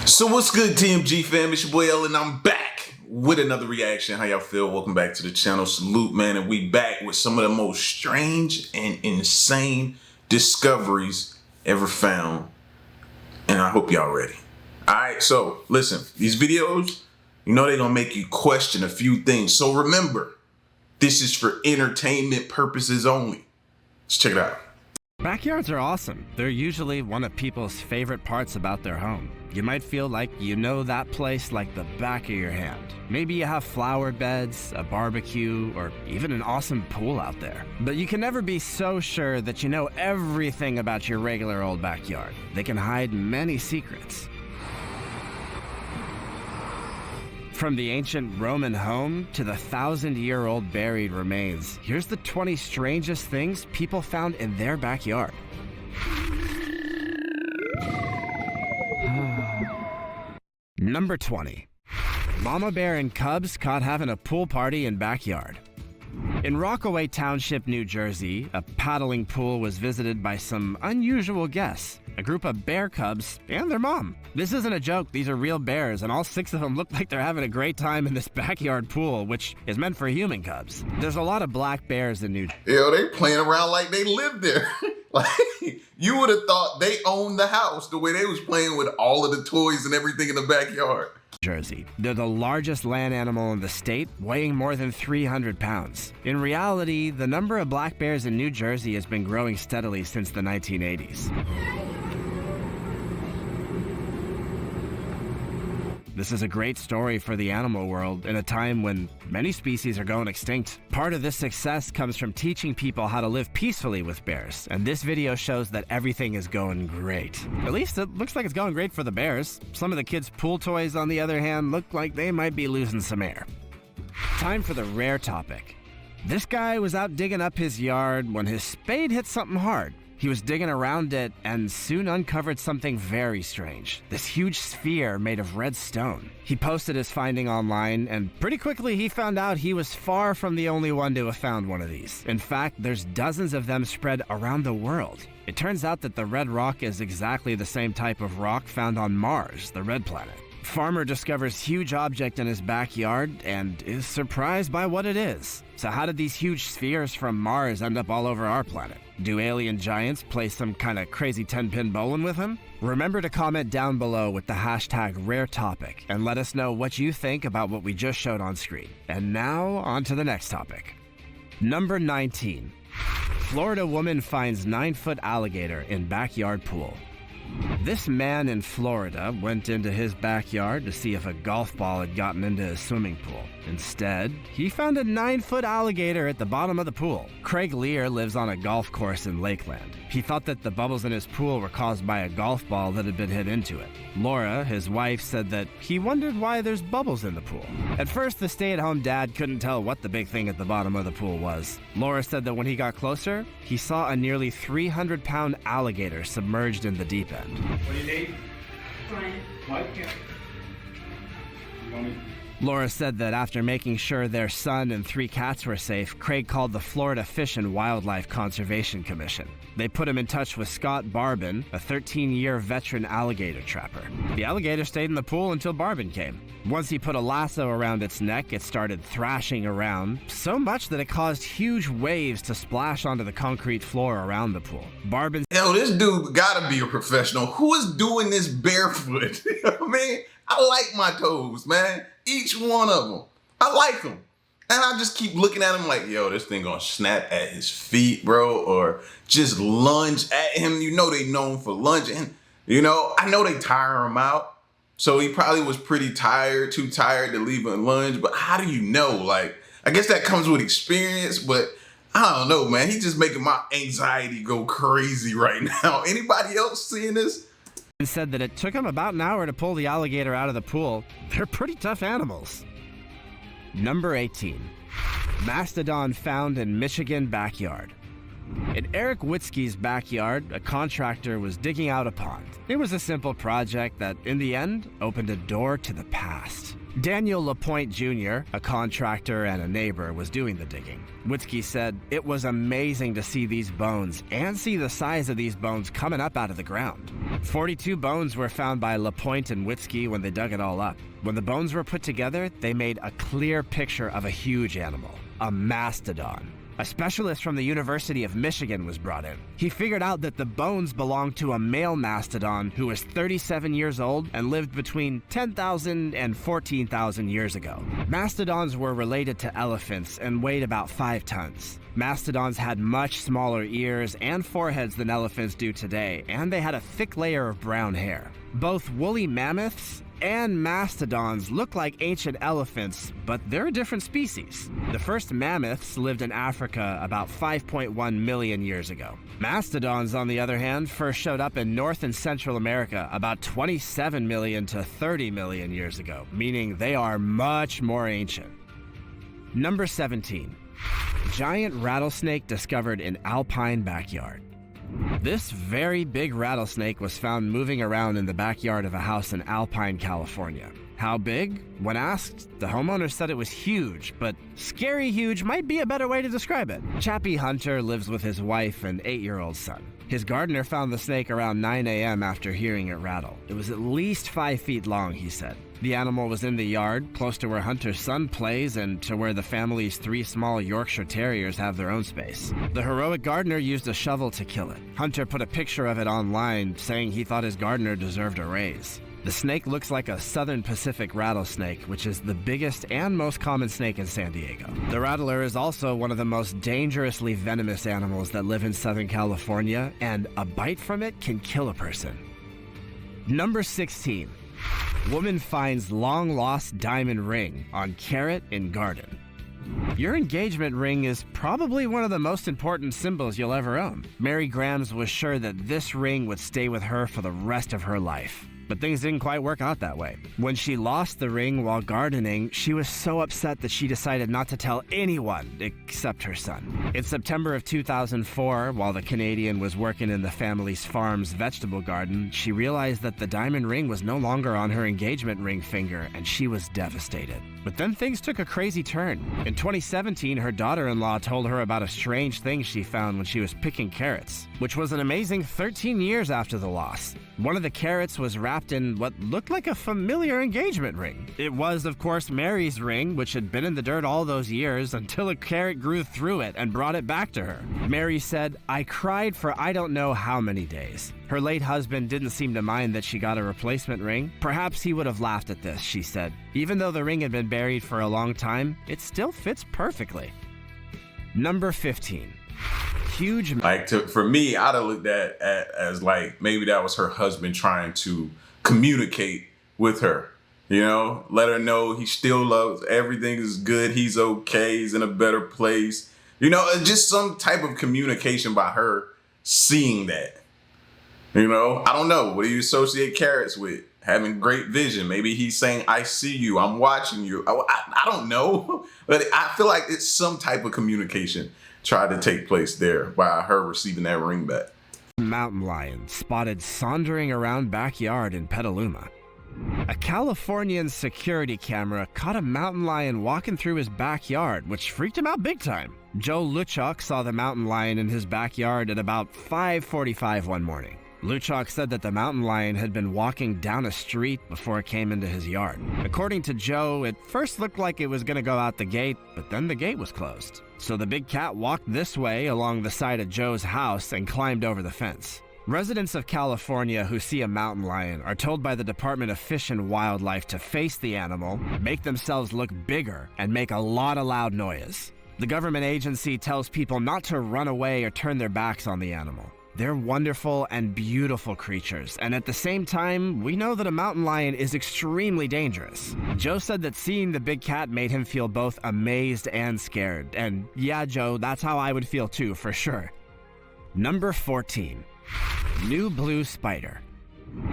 So what's good, TMG fam? It's your boy L and I'm back with another reaction. How y'all feel? Welcome back to the channel. Salute, man. And we back with some of the most strange and insane discoveries ever found. And I hope y'all ready. Alright, so listen, these videos, you know they're gonna make you question a few things. So remember, this is for entertainment purposes only. Let's check it out. Backyards are awesome. They're usually one of people's favorite parts about their home. You might feel like you know that place like the back of your hand. Maybe you have flower beds, a barbecue, or even an awesome pool out there. But you can never be so sure that you know everything about your regular old backyard. They can hide many secrets. From the ancient Roman home to the 1,000-year-old buried remains, here's the 20 strangest things people found in their backyard. Number 20. Mama bear and cubs caught having a pool party in backyard. In Rockaway Township, New Jersey, a paddling pool was visited by some unusual guests, a group of bear cubs and their mom. This isn't a joke, these are real bears, and all 6 of them look like they're having a great time in this backyard pool, which is meant for human cubs. There's a lot of black bears in New Jersey. Yo, they playing around like they live there. Like, you would have thought they owned the house the way they was playing with all of the toys and everything in the backyard. Jersey. They're the largest land animal in the state, weighing more than 300 pounds. In reality, the number of black bears in New Jersey has been growing steadily since the 1980s. This is a great story for the animal world in a time when many species are going extinct. Part of this success comes from teaching people how to live peacefully with bears, and this video shows that everything is going great. At least it looks like it's going great for the bears. Some of the kids' pool toys, on the other hand, look like they might be losing some air. Time for the rare topic. This guy was out digging up his yard when his spade hit something hard. He was digging around it and soon uncovered something very strange. This huge sphere made of red stone. He posted his finding online, and pretty quickly he found out he was far from the only one to have found one of these. In fact, there's dozens of them spread around the world. It turns out that the red rock is exactly the same type of rock found on Mars, the red planet. Farmer discovers huge object in his backyard and is surprised by what it is. So how did these huge spheres from Mars end up all over our planet? Do alien giants play some kind of crazy 10-pin bowling with him? Remember to comment down below with the hashtag #RareTopic and let us know what you think about what we just showed on screen. And now, on to the next topic. Number 19. Florida woman finds 9-foot alligator in backyard pool. This man in Florida went into his backyard to see if a golf ball had gotten into his swimming pool. Instead, he found a 9-foot alligator at the bottom of the pool. Craig Lear lives on a golf course in Lakeland. He thought that the bubbles in his pool were caused by a golf ball that had been hit into it. Laura, his wife, said that he wondered why there's bubbles in the pool. At first, the stay-at-home dad couldn't tell what the big thing at the bottom of the pool was. Laura said that when he got closer, he saw a nearly 300-pound alligator submerged in the deep end. What do you need? Fine. Mike? Yeah. You want me? Laura said that after making sure their son and 3 cats were safe, Craig called the Florida Fish and Wildlife Conservation Commission. They put him in touch with Scott Barbin, a 13-year veteran alligator trapper. The alligator stayed in the pool until Barbin came. Once he put a lasso around its neck, it started thrashing around, so much that it caused huge waves to splash onto the concrete floor around the pool. Barbin Yo, this dude gotta be a professional. Who is doing this barefoot? I mean, I like my toes, man. Each one of them. I like them. And I just keep looking at him like, yo, this thing gonna snap at his feet, bro, or just lunge at him. You know they known for lunging. You know, I know they tire him out. So he probably was pretty tired, too tired to leave a lunge. But how do you know? Like, I guess that comes with experience, but I don't know, man. He's just making my anxiety go crazy right now. Anybody else seeing this? said that it took him about an hour to pull the alligator out of the pool. They're pretty tough animals. Number 18. Mastodon found in Michigan backyard. In Eric Witzke's backyard, a contractor was digging out a pond. It was a simple project that, in the end, opened a door to the past. Daniel LaPointe Jr., a contractor and a neighbor, was doing the digging. Witzke said, "It was amazing to see these bones and see the size of these bones coming up out of the ground." 42 bones were found by LaPointe and Witzke when they dug it all up. When the bones were put together, they made a clear picture of a huge animal, a mastodon. A specialist from the University of Michigan was brought in. He figured out that the bones belonged to a male mastodon who was 37 years old and lived between 10,000 and 14,000 years ago. Mastodons were related to elephants and weighed about 5 tons. Mastodons had much smaller ears and foreheads than elephants do today, and they had a thick layer of brown hair. Both woolly mammoths and mastodons look like ancient elephants, but they're a different species. The first mammoths lived in Africa about 5.1 million years ago. Mastodons, on the other hand, first showed up in North and Central America about 27 million to 30 million years ago, meaning they are much more ancient. Number 17. Giant rattlesnake discovered in alpine backyard. This very big rattlesnake was found moving around in the backyard of a house in Alpine, California. How big? When asked, the homeowner said it was huge, but scary huge might be a better way to describe it. Chappie Hunter lives with his wife and 8-year-old son. His gardener found the snake around 9 a.m. after hearing it rattle. It was at least 5 feet long, he said. The animal was in the yard, close to where Hunter's son plays and to where the family's 3 small Yorkshire Terriers have their own space. The heroic gardener used a shovel to kill it. Hunter put a picture of it online, saying he thought his gardener deserved a raise. The snake looks like a Southern Pacific rattlesnake, which is the biggest and most common snake in San Diego. The rattler is also one of the most dangerously venomous animals that live in Southern California, and a bite from it can kill a person. Number 16. Woman finds long-lost diamond ring on carrot in garden. Your engagement ring is probably one of the most important symbols you'll ever own. Mary Grams was sure that this ring would stay with her for the rest of her life. But things didn't quite work out that way. When she lost the ring while gardening, she was so upset that she decided not to tell anyone except her son. In September of 2004, while the Canadian was working in the family's farm's vegetable garden, she realized that the diamond ring was no longer on her engagement ring finger, and she was devastated. But then things took a crazy turn. In 2017, her daughter-in-law told her about a strange thing she found when she was picking carrots, which was an amazing 13 years after the loss. One of the carrots was wrapped in what looked like a familiar engagement ring. It was, of course, Mary's ring, which had been in the dirt all those years until a carrot grew through it and brought it back to her. Mary said, "I cried for I don't know how many days." Her late husband didn't seem to mind that she got a replacement ring. Perhaps he would have laughed at this, she said. Even though the ring had been buried for a long time, it still fits perfectly. Number 15. Huge. For me, I'd have looked at as like maybe that was her husband trying to communicate with her. You know, let her know he still loves, everything is good, he's okay, he's in a better place. You know, just some type of communication by her seeing that. You know, I don't know. What do you associate carrots with? Having great vision. Maybe he's saying, "I see you, I'm watching you." I don't know. But I feel like it's some type of communication tried to take place there by her receiving that ring back. Mountain lion spotted sauntering around backyard in Petaluma. A Californian security camera caught a mountain lion walking through his backyard, which freaked him out big time. Joe Luchuk saw the mountain lion in his backyard at about 5:45 one morning. Luchuk said that the mountain lion had been walking down a street before it came into his yard. According to Joe, it first looked like it was going to go out the gate, but then the gate was closed. So the big cat walked this way along the side of Joe's house and climbed over the fence. Residents of California who see a mountain lion are told by the Department of Fish and Wildlife to face the animal, make themselves look bigger, and make a lot of loud noise. The government agency tells people not to run away or turn their backs on the animal. They're wonderful and beautiful creatures, and at the same time, we know that a mountain lion is extremely dangerous. Joe said that seeing the big cat made him feel both amazed and scared, and yeah, Joe, that's how I would feel too, for sure. Number 14. New blue spider.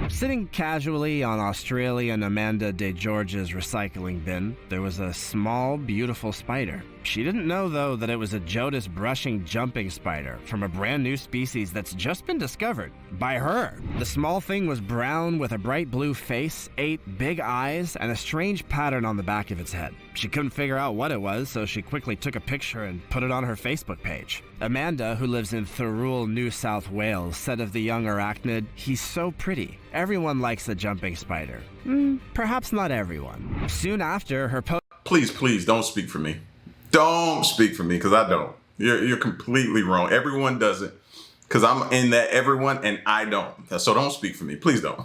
Sitting casually on Australian Amanda De George's recycling bin, there was a small, beautiful spider. She didn't know, though, that it was a Jodas brushing jumping spider from a brand new species that's just been discovered by her. The small thing was brown with a bright blue face, 8 big eyes, and a strange pattern on the back of its head. She couldn't figure out what it was, so she quickly took a picture and put it on her Facebook page. Amanda, who lives in Thirroul, New South Wales, said of the young arachnid, "He's so pretty. Everyone likes a jumping spider." Perhaps not everyone. Soon after, her post... Please, don't speak for me. Don't speak for me, because I don't. You're completely wrong. Everyone does it, because I'm in that everyone, and I don't. So don't speak for me. Please don't.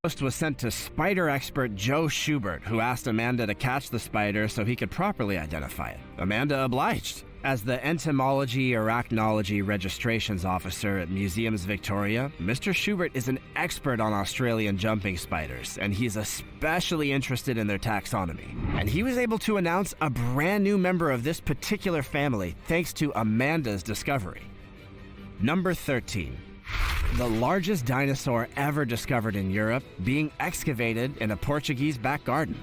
Post was sent to spider expert Joe Schubert, who asked Amanda to catch the spider so he could properly identify it. Amanda obliged. As the Entomology Arachnology Registrations Officer at Museums Victoria, Mr. Schubert is an expert on Australian jumping spiders, and he's especially interested in their taxonomy. And he was able to announce a brand new member of this particular family thanks to Amanda's discovery. Number 13. The largest dinosaur ever discovered in Europe being excavated in a Portuguese back garden.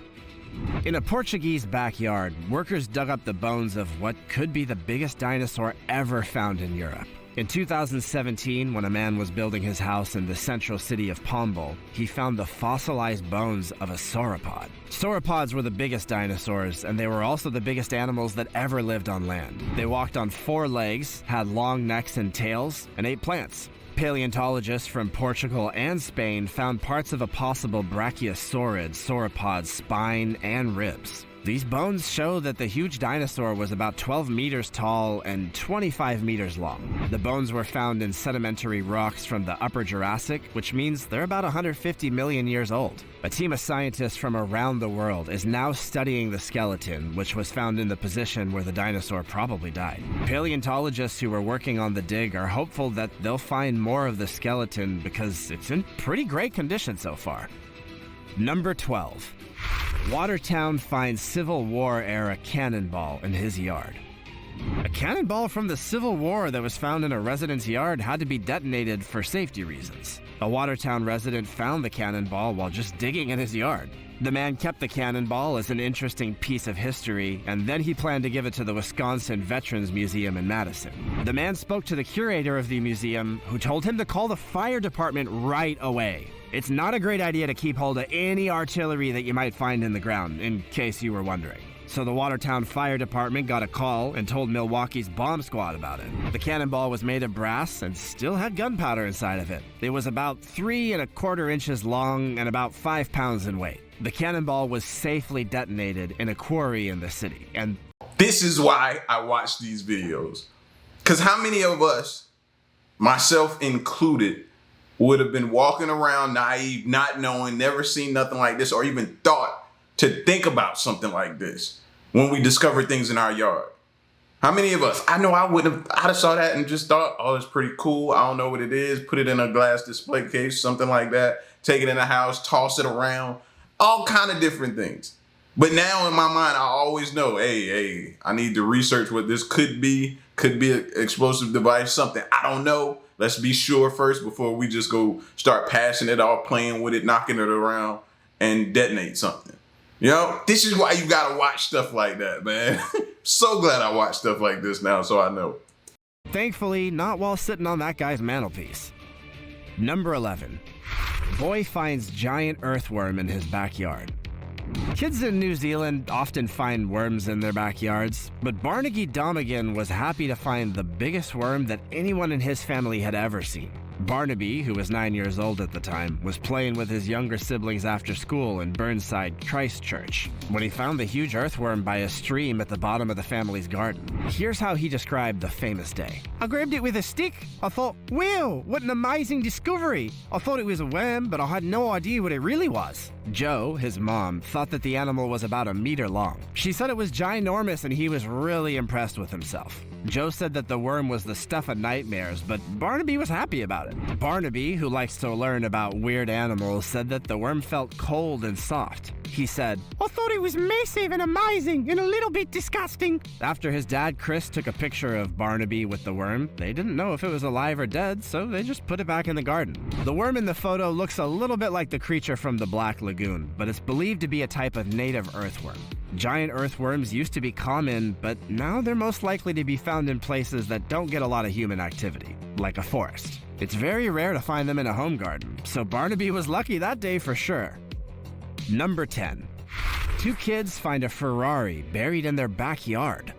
In a Portuguese backyard, workers dug up the bones of what could be the biggest dinosaur ever found in Europe. In 2017, when a man was building his house in the central city of Pombal, he found the fossilized bones of a sauropod. Sauropods were the biggest dinosaurs, and they were also the biggest animals that ever lived on land. They walked on 4 legs, had long necks and tails, and ate plants. Paleontologists from Portugal and Spain found parts of a possible brachiosaurid sauropod's spine and ribs. These bones show that the huge dinosaur was about 12 meters tall and 25 meters long. The bones were found in sedimentary rocks from the Upper Jurassic, which means they're about 150 million years old. A team of scientists from around the world is now studying the skeleton, which was found in the position where the dinosaur probably died. Paleontologists who are working on the dig are hopeful that they'll find more of the skeleton because it's in pretty great condition so far. Number 12. Watertown finds Civil War-era cannonball in his yard. A cannonball from the Civil War that was found in a resident's yard had to be detonated for safety reasons. A Watertown resident found the cannonball while just digging in his yard. The man kept the cannonball as an interesting piece of history, and then he planned to give it to the Wisconsin Veterans Museum in Madison. The man spoke to the curator of the museum, who told him to call the fire department right away. It's not a great idea to keep hold of any artillery that you might find in the ground, in case you were wondering. So the Watertown Fire Department got a call and told Milwaukee's bomb squad about it. The cannonball was made of brass and still had gunpowder inside of it. It was about 3 1/4 inches long and about 5 pounds in weight. The cannonball was safely detonated in a quarry in the city, and This is why I watch these videos. Because how many of us, myself included, would have been walking around naive, not knowing, never seen nothing like this, or even thought to think about something like this when we discovered things in our yard? How many of us? I know I'd have saw that and just thought, oh, it's pretty cool. I don't know what it is. Put it in a glass display case, something like that. Take it in the house, toss it around, all kind of different things. But now in my mind, I always know, hey, I need to research what this could be an explosive device, something. I don't know. Let's be sure first before we just go start passing it off, playing with it, knocking it around, and detonate something. You know, this is why you gotta watch stuff like that, man. So glad I watch stuff like this now, so I know. thankfully not while sitting on that guy's mantelpiece. Number 11. Boy finds giant earthworm in his backyard. Kids in New Zealand often find worms in their backyards, but Barnaby Domigan was happy to find the biggest worm that anyone in his family had ever seen. Barnaby, who was 9 years old at the time, was playing with his younger siblings after school in Burnside Christchurch when he found the huge earthworm by a stream at the bottom of the family's garden. Here's how he described the famous day. "I grabbed it with a stick. I thought, wow, what an amazing discovery. I thought it was a worm, but I had no idea what it really was." Jo, his mom, thought that the animal was about 1 meter long. She said it was ginormous and he was really impressed with himself. Joe said that the worm was the stuff of nightmares, but Barnaby was happy about it. Barnaby, who likes to learn about weird animals, said that the worm felt cold and soft. He said, "I thought it was massive and amazing and a little bit disgusting." After his dad, Chris, took a picture of Barnaby with the worm, they didn't know if it was alive or dead, so they just put it back in the garden. The worm in the photo looks a little bit like the creature from the Black Lagoon, but it's believed to be a type of native earthworm. Giant earthworms used to be common, but now they're most likely to be found in places that don't get a lot of human activity, like a forest. It's very rare to find them in a home garden, so Barnaby was lucky that day for sure. Number 10. Two kids find a Ferrari buried in their backyard.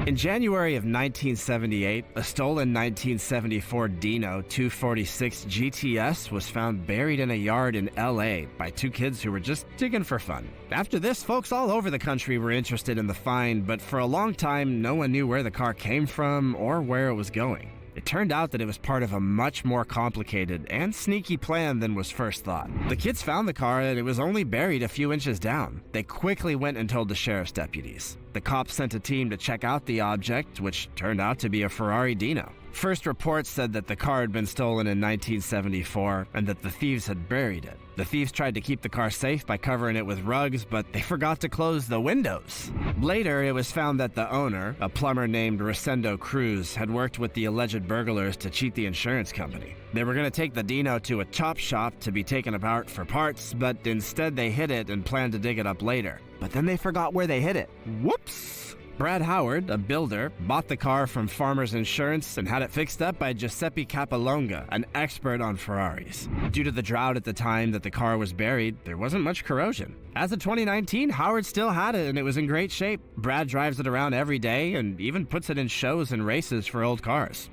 In January of 1978, a stolen 1974 Dino 246 GTS was found buried in a yard in LA by two kids who were just digging for fun. After this, folks all over the country were interested in the find, but for a long time, no one knew where the car came from or where it was going. It turned out that it was part of a much more complicated and sneaky plan than was first thought. The kids found the car and it was only buried a few inches down. They quickly went and told the sheriff's deputies. The cops sent a team to check out the object, which turned out to be a Ferrari Dino. First reports said that the car had been stolen in 1974 and that the thieves had buried it. The thieves tried to keep the car safe by covering it with rugs, but they forgot to close the windows. Later, it was found that the owner, a plumber named Rosendo Cruz, had worked with the alleged burglars to cheat the insurance company. They were going to take the Dino to a chop shop to be taken apart for parts, but instead they hid it and planned to dig it up later. But then they forgot where they hid it. Whoops! Brad Howard, a builder, bought the car from Farmers Insurance and had it fixed up by Giuseppe Capolonga, an expert on Ferraris. Due to the drought at the time that the car was buried, there wasn't much corrosion. As of 2019, Howard still had it and it was in great shape. Brad drives it around every day and even puts it in shows and races for old cars.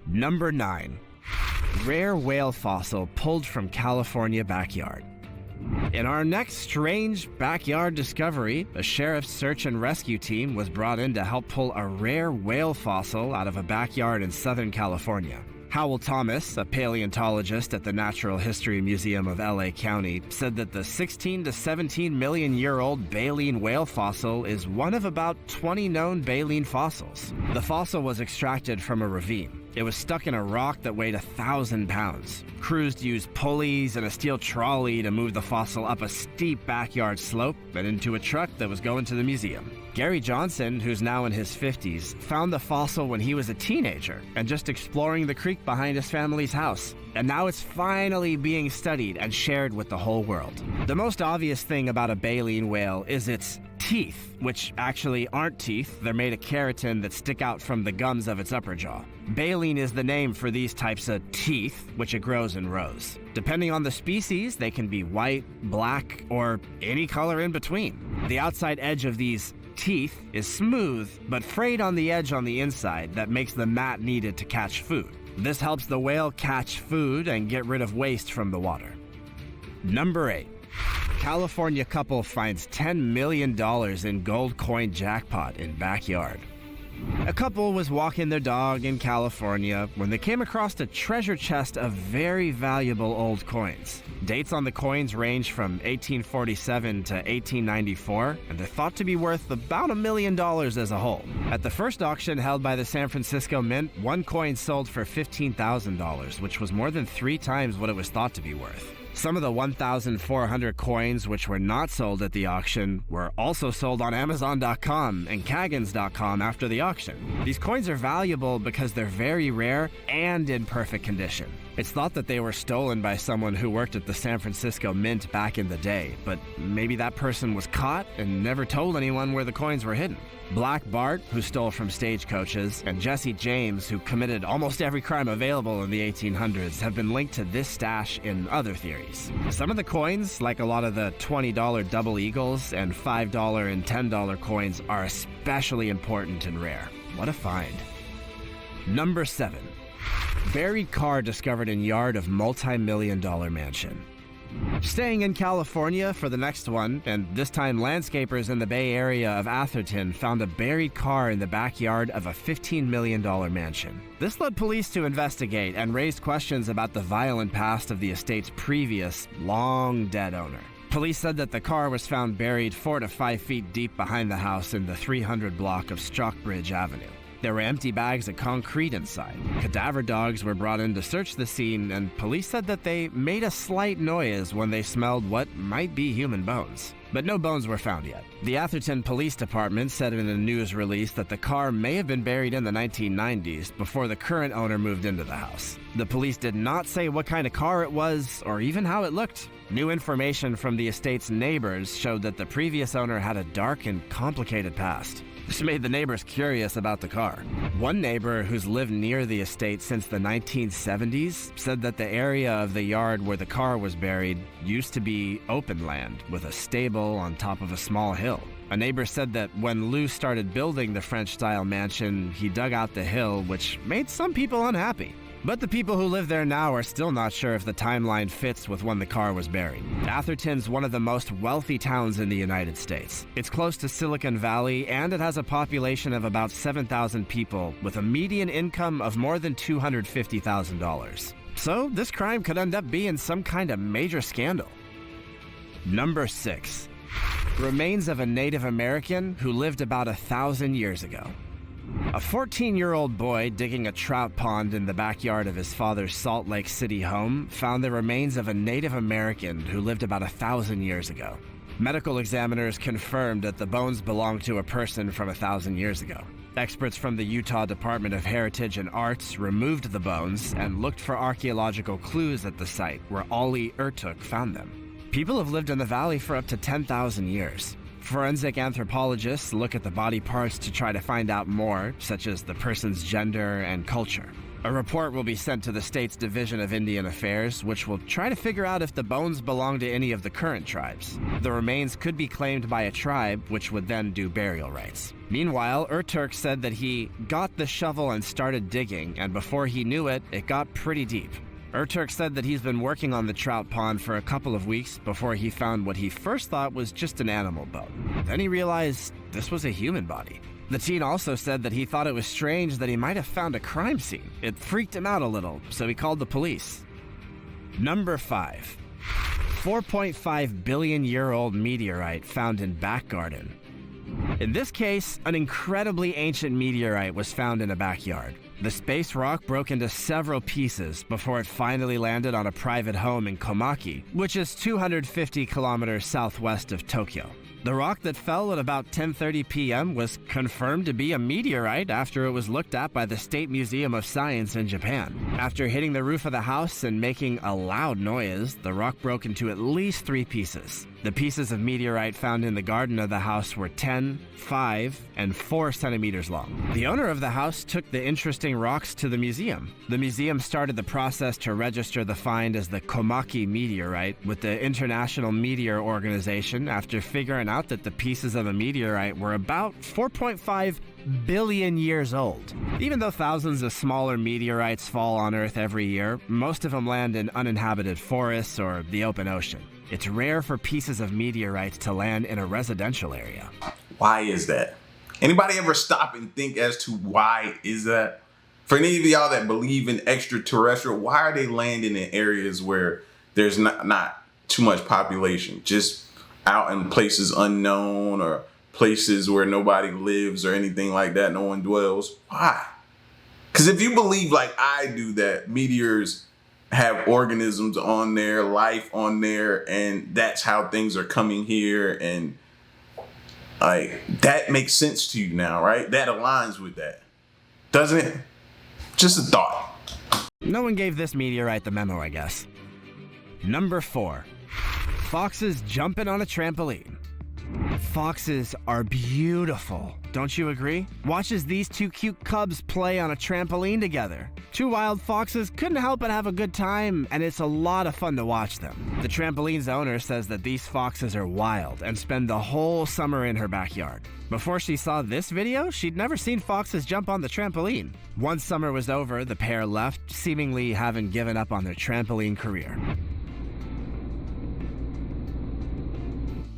Number 9. Rare whale fossil pulled from California backyard. In our next strange backyard discovery, a sheriff's search and rescue team was brought in to help pull a rare whale fossil out of a backyard in Southern California. Howell Thomas, a paleontologist at the Natural History Museum of LA County, said that the 16 to 17 million year old baleen whale fossil is one of about 20 known baleen fossils. The fossil was extracted from a ravine. It was stuck in a rock that weighed 1,000 pounds. Crews used pulleys and a steel trolley to move the fossil up a steep backyard slope and into a truck that was going to the museum. Gary Johnson, who's now in his 50s, found the fossil when he was a teenager and just exploring the creek behind his family's house. And now it's finally being studied and shared with the whole world. The most obvious thing about a baleen whale is its teeth, which actually aren't teeth. They're made of keratin that stick out from the gums of its upper jaw. Baleen is the name for these types of teeth, which it grows in rows. Depending on the species, they can be white, black, or any color in between. The outside edge of these teeth is smooth, but frayed on the edge on the inside that makes the mat needed to catch food. This helps the whale catch food and get rid of waste from the water. Number 8. California couple finds $10 million in gold coin jackpot in backyard. A couple was walking their dog in California when they came across a treasure chest of very valuable old coins. Dates on the coins range from 1847 to 1894, and they're thought to be worth about $1 million as a whole. At the first auction held by the San Francisco Mint, one coin sold for $15,000, which was more than 3 times what it was thought to be worth. Some of the 1,400 coins which were not sold at the auction were also sold on Amazon.com and Kaggins.com after the auction. These coins are valuable because they're very rare and in perfect condition. It's thought that they were stolen by someone who worked at the San Francisco Mint back in the day, but maybe that person was caught and never told anyone where the coins were hidden. Black Bart, who stole from stagecoaches, and Jesse James, who committed almost every crime available in the 1800s, have been linked to this stash in other theories. Some of the coins, like a lot of the $20 double eagles and $5 and $10 coins, are especially important and rare. What a find. Number 7. Buried car discovered in yard of multi-million-dollar mansion. Staying in California for the next one, and this time landscapers in the Bay Area of Atherton found a buried car in the backyard of a $15 million mansion. This led police to investigate and raised questions about the violent past of the estate's previous, long-dead owner. Police said that the car was found buried 4 to 5 feet deep behind the house in the 300 block of Stockbridge Avenue. There were empty bags of concrete inside. Cadaver dogs were brought in to search the scene, and police said that they made a slight noise when they smelled what might be human bones. But no bones were found yet. The Atherton Police Department said in a news release that the car may have been buried in the 1990s before the current owner moved into the house. The police did not say what kind of car it was or even how it looked. New information from the estate's neighbors showed that the previous owner had a dark and complicated past. This made the neighbors curious about the car. One neighbor who's lived near the estate since the 1970s said that the area of the yard where the car was buried used to be open land with a stable on top of a small hill. A neighbor said that when Lou started building the French-style mansion, he dug out the hill, which made some people unhappy. But the people who live there now are still not sure if the timeline fits with when the car was buried. Atherton's one of the most wealthy towns in the United States. It's close to Silicon Valley, and it has a population of about 7,000 people with a median income of more than $250,000. So this crime could end up being some kind of major scandal. Number 6. Remains of a Native American who lived about 1,000 years ago. A 14-year-old boy digging a trout pond in the backyard of his father's Salt Lake City home found the remains of a Native American who lived about 1,000 years ago. Medical examiners confirmed that the bones belonged to a person from 1,000 years ago. Experts from the Utah Department of Heritage and Arts removed the bones and looked for archaeological clues at the site where Ollie Ertuk found them. People have lived in the valley for up to 10,000 years. Forensic anthropologists look at the body parts to try to find out more, such as the person's gender and culture. A report will be sent to the state's Division of Indian Affairs, which will try to figure out if the bones belong to any of the current tribes. The remains could be claimed by a tribe, which would then do burial rites. Meanwhile, Ertuk said that he got the shovel and started digging, and before he knew it, it got pretty deep. Ertuk said that he's been working on the trout pond for a couple of weeks before he found what he first thought was just an animal bone. Then he realized this was a human body. The teen also said that he thought it was strange that he might have found a crime scene. It freaked him out a little, so he called the police. Number 5. 4.5 billion year old meteorite found in back garden. In this case, an incredibly ancient meteorite was found in a backyard. The space rock broke into several pieces before it finally landed on a private home in Komaki, which is 250 kilometers southwest of Tokyo. The rock that fell at about 10:30 p.m. was confirmed to be a meteorite after it was looked at by the State Museum of Science in Japan. After hitting the roof of the house and making a loud noise, the rock broke into at least 3 pieces. The pieces of meteorite found in the garden of the house were 10, 5, and 4 centimeters long. The owner of the house took the interesting rocks to the museum. The museum started the process to register the find as the Komaki meteorite with the International Meteor Organization after figuring out that the pieces of the meteorite were about 4.5 billion years old. Even though thousands of smaller meteorites fall on Earth every year, most of them land in uninhabited forests or the open ocean. It's rare for pieces of meteorites to land in a residential area. Why is that? Anybody ever stop and think as to why is that? For any of y'all that believe in extraterrestrial, why are they landing in areas where there's not too much population? Just out in places unknown or places where nobody lives or anything like that, no one dwells. Why? Because if you believe like I do that meteors have organisms on there, life on there, and that's how things are coming here, and like that makes sense to you now, right? That aligns with that, doesn't it? Just a thought. No one gave this meteorite the memo, I guess. Number 4. Foxes jumping on a trampoline. Foxes are beautiful, don't you agree? Watch as these 2 cute cubs play on a trampoline together. 2 wild foxes couldn't help but have a good time, and it's a lot of fun to watch them. The trampoline's owner says that these foxes are wild and spend the whole summer in her backyard. Before she saw this video, she'd never seen foxes jump on the trampoline. Once summer was over, the pair left, seemingly having given up on their trampoline career.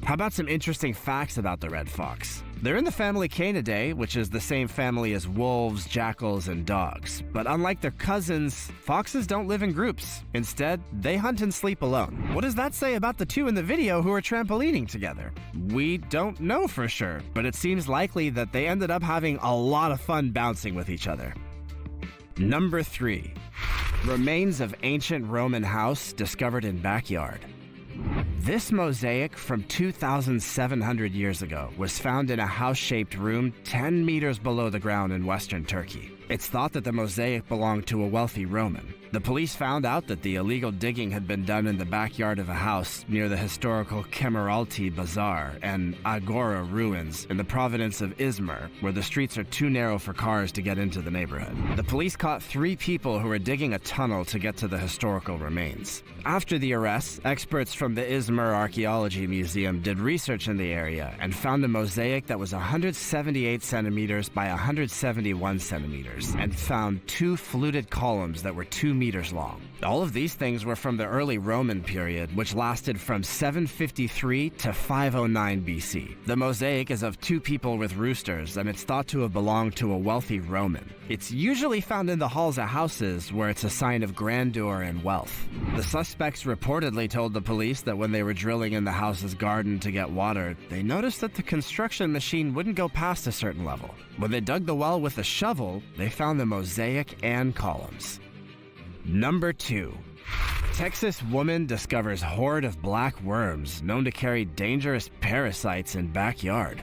How about some interesting facts about the red fox? They're in the family Canidae, which is the same family as wolves, jackals, and dogs. But unlike their cousins, foxes don't live in groups. Instead, they hunt and sleep alone. What does that say about the two in the video who are trampolining together? We don't know for sure, but it seems likely that they ended up having a lot of fun bouncing with each other. Number 3. Remains of ancient Roman house discovered in backyard. This mosaic from 2,700 years ago was found in a house-shaped room 10 meters below the ground in western Turkey. It's thought that the mosaic belonged to a wealthy Roman. The police found out that the illegal digging had been done in the backyard of a house near the historical Kemeraltı Bazaar and Agora ruins in the province of Izmir, where the streets are too narrow for cars to get into the neighborhood. The police caught 3 people who were digging a tunnel to get to the historical remains. After the arrests, experts from the Izmir Archaeology Museum did research in the area and found a mosaic that was 178 centimeters by 171 centimeters and found 2 fluted columns that were 2 meters long. All of these things were from the early Roman period, which lasted from 753 to 509 BC. The mosaic is of 2 people with roosters, and it's thought to have belonged to a wealthy Roman. It's usually found in the halls of houses, where it's a sign of grandeur and wealth. The suspects reportedly told the police that when they were drilling in the house's garden to get water, they noticed that the construction machine wouldn't go past a certain level. When they dug the well with a shovel, they found the mosaic and columns. Number 2. Texas woman discovers horde of black worms known to carry dangerous parasites in backyard.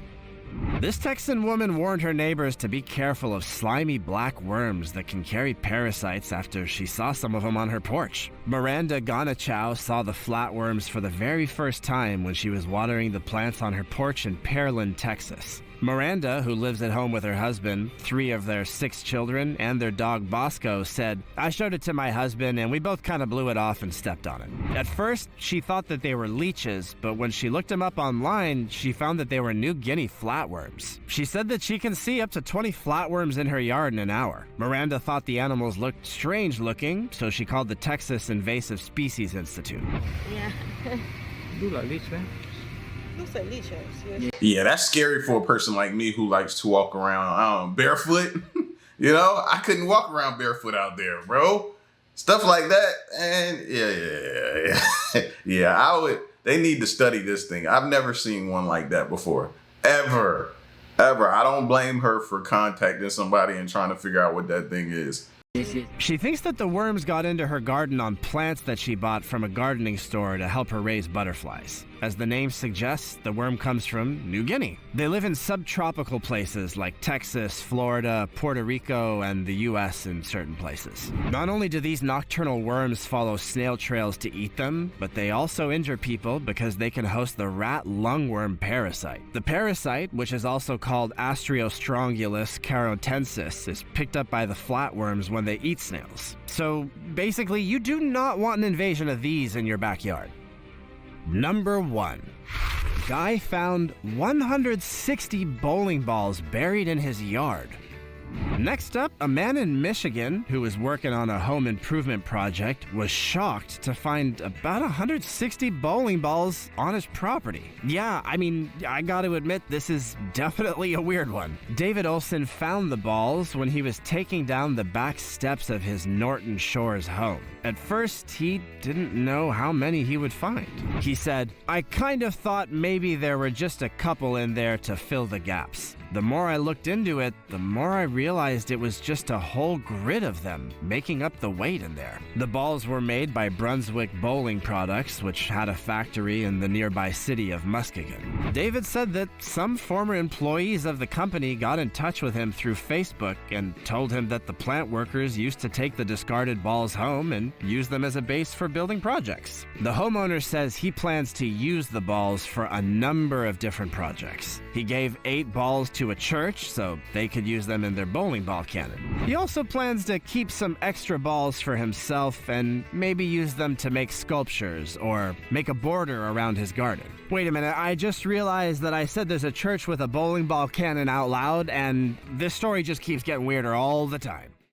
This Texan woman warned her neighbors to be careful of slimy black worms that can carry parasites after she saw some of them on her porch. Miranda Gonachow saw the flatworms for the very first time when she was watering the plants on her porch in Pearland, Texas. Miranda, who lives at home with her husband, 3 of their 6 children, and their dog Bosco, said, "I showed it to my husband and we both kind of blew it off and stepped on it." At first, she thought that they were leeches, but when she looked them up online, she found that they were New Guinea flatworms. She said that she can see up to 20 flatworms in her yard in an hour. Miranda thought the animals looked strange looking, so she called the Texas Invasive Species Institute. Yeah. Do like leech, man? Looks like leeches. Yes. Yeah, that's scary for a person like me who likes to walk around barefoot. You know, I couldn't walk around barefoot out there, bro. Stuff like that, and yeah. Yeah, I would. They need to study this thing. I've never seen one like that before, ever. I don't blame her for contacting somebody and trying to figure out what that thing is. She thinks that the worms got into her garden on plants that she bought from a gardening store to help her raise butterflies. As the name suggests, the worm comes from New Guinea. They live in subtropical places like Texas, Florida, Puerto Rico, and the US in certain places. Not only do these nocturnal worms follow snail trails to eat them, but they also injure people because they can host the rat lungworm parasite. The parasite, which is also called Astriostrongylus carotensis, is picked up by the flatworms when they eat snails. So basically, you do not want an invasion of these in your backyard. Number 1. Guy found 160 bowling balls buried in his yard. Next up, a man in Michigan who was working on a home improvement project was shocked to find about 160 bowling balls on his property. Yeah, I mean, I gotta admit, this is definitely a weird one. David Olson found the balls when he was taking down the back steps of his Norton Shores home. At first, he didn't know how many he would find. He said, "I kind of thought maybe there were just a couple in there to fill the gaps. The more I looked into it, the more I realized it was just a whole grid of them, making up the weight in there." The balls were made by Brunswick Bowling Products, which had a factory in the nearby city of Muskegon. David said that some former employees of the company got in touch with him through Facebook and told him that the plant workers used to take the discarded balls home and use them as a base for building projects. The homeowner says he plans to use the balls for a number of different projects. He gave 8 balls to a church so they could use them in their bowling ball cannon. He also plans to keep some extra balls for himself and maybe use them to make sculptures or make a border around his garden. Wait a minute, I just realized that I said there's a church with a bowling ball cannon out loud, and this story just keeps getting weirder all the time.